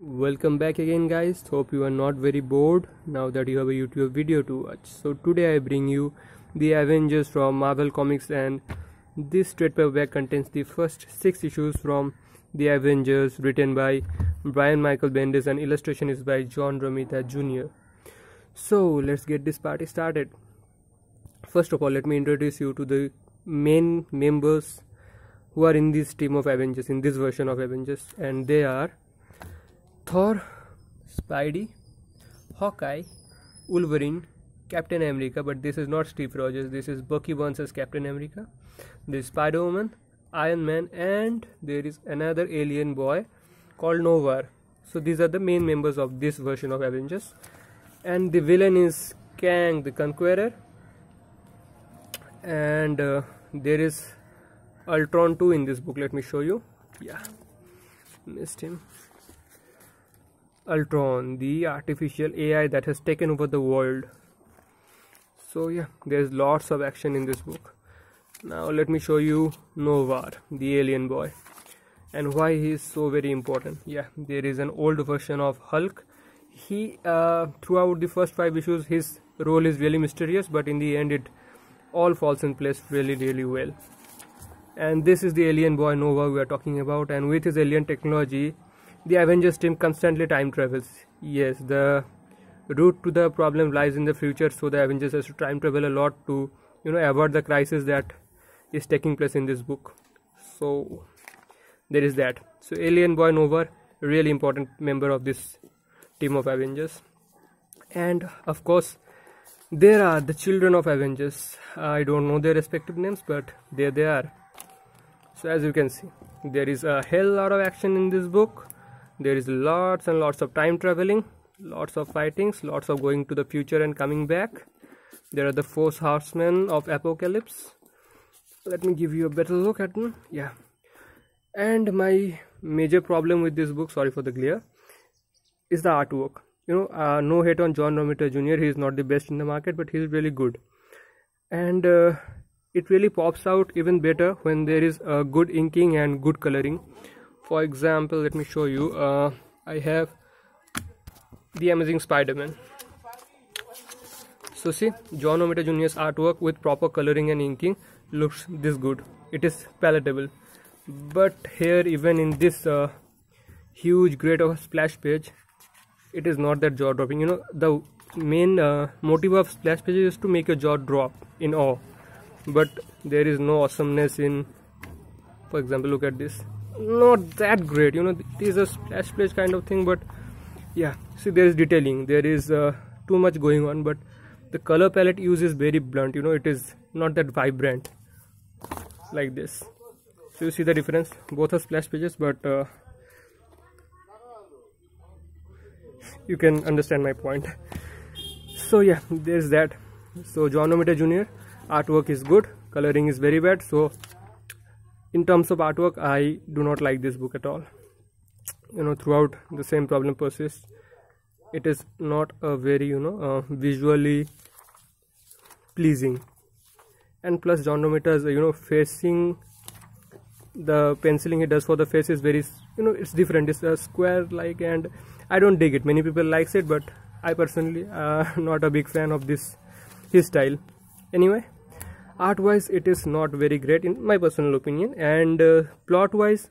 Welcome back again, guys. Hope you are not very bored now that you have a YouTube video to watch. So today I bring you the Avengers from Marvel Comics, and this trade paperback contains the first 6 issues from the Avengers, written by Brian Michael Bendis and illustration is by John Romita Jr. So let's get this party started. First of all, let me introduce you to the main members who are in this team of Avengers, in this version of Avengers, and they are Thor, Spidey, Hawkeye, Wolverine, Captain America, but this is not Steve Rogers, this is Bucky Barnes as Captain America. There is Spider-Woman, Iron Man, and there is another alien boy called Nova. So these are the main members of this version of Avengers. And the villain is Kang the Conqueror. And there is Ultron 2 in this book. Let me show you. Yeah, missed him. Ultron, the artificial AI that has taken over the world. So yeah, there's lots of action in this book. Now let me show you Nova, the alien boy, and why he is so very important. Yeah, there is an old version of Hulk. He throughout the first 5 issues his role is really mysterious, but in the end it all falls in place really well. And this is the alien boy Nova we are talking about, and with his alien technology the Avengers team constantly time travels. Yes, the root to the problem lies in the future, so the Avengers has to time travel a lot to avoid the crisis that is taking place in this book. So there is that. So alien boy Nova, really important member of this team of Avengers. And of course there are the children of Avengers. I don't know their respective names, but there they are. So as you can see, there is a hell lot of action in this book. There is lots and lots of time traveling, lots of fightings, lots of going to the future and coming back. There are the 4 horsemen of Apocalypse. Let me give you a better look at them. Yeah. And my major problem with this book, sorry for the glare, is the artwork. No hate on John Romita Jr. He is not the best in the market, but he is really good. And it really pops out even better when there is good inking and good coloring. For example, let me show you. I have the Amazing Spider-Man. So see, John Romita Jr.'s artwork with proper coloring and inking looks this good. It is palatable. But here, even in this huge great of a splash page, it is not that jaw-dropping. The main motive of splash pages is to make your jaw drop in awe. But there is no awesomeness in, for example, look at this. Not that great, it is a splash page kind of thing, but yeah, see, there is detailing, there is too much going on, but the color palette used is very blunt. It is not that vibrant like this. So you see the difference, both are splash pages, but you can understand my point. So yeah, there's that. So John Romita Jr. artwork is good, coloring is very bad. So in terms of artwork, I do not like this book at all. Throughout the same problem persists. It is not a very visually pleasing, and plus John Romita's facing, the penciling he does for the face is very it's different. It's a square like, and I don't dig it. Many people likes it, but I personally not a big fan of his style. Anyway, art wise it is not very great in my personal opinion, and plot wise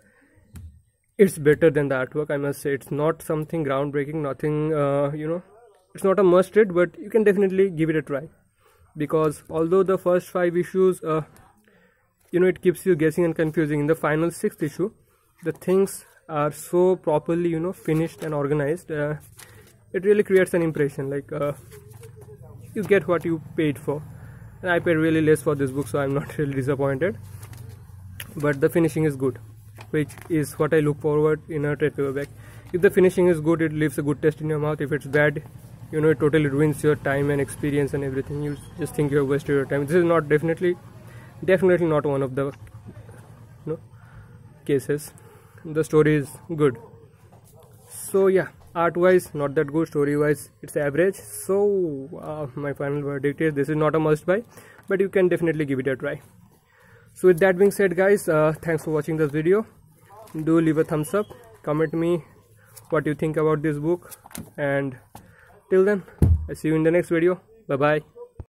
it's better than the artwork, I must say. It's not something groundbreaking, nothing it's not a must read, but you can definitely give it a try, because although the first 5 issues it keeps you guessing and confusing, in the final 6th issue the things are so properly finished and organized. It really creates an impression, like you get what you paid for. And I paid really less for this book, so I'm not really disappointed. But the finishing is good, which is what I look forward in a trade paperback. If the finishing is good, it leaves a good taste in your mouth. If it's bad, it totally ruins your time and experience and everything. You just think you have wasted your time. This is not definitely not one of the cases. The story is good. So yeah, art wise not that good, story wise it's average. So my final verdict is this is not a must buy, but you can definitely give it a try. So with that being said, guys, thanks for watching this video. Do leave a thumbs up, comment me what you think about this book, and till then I see you in the next video. Bye bye.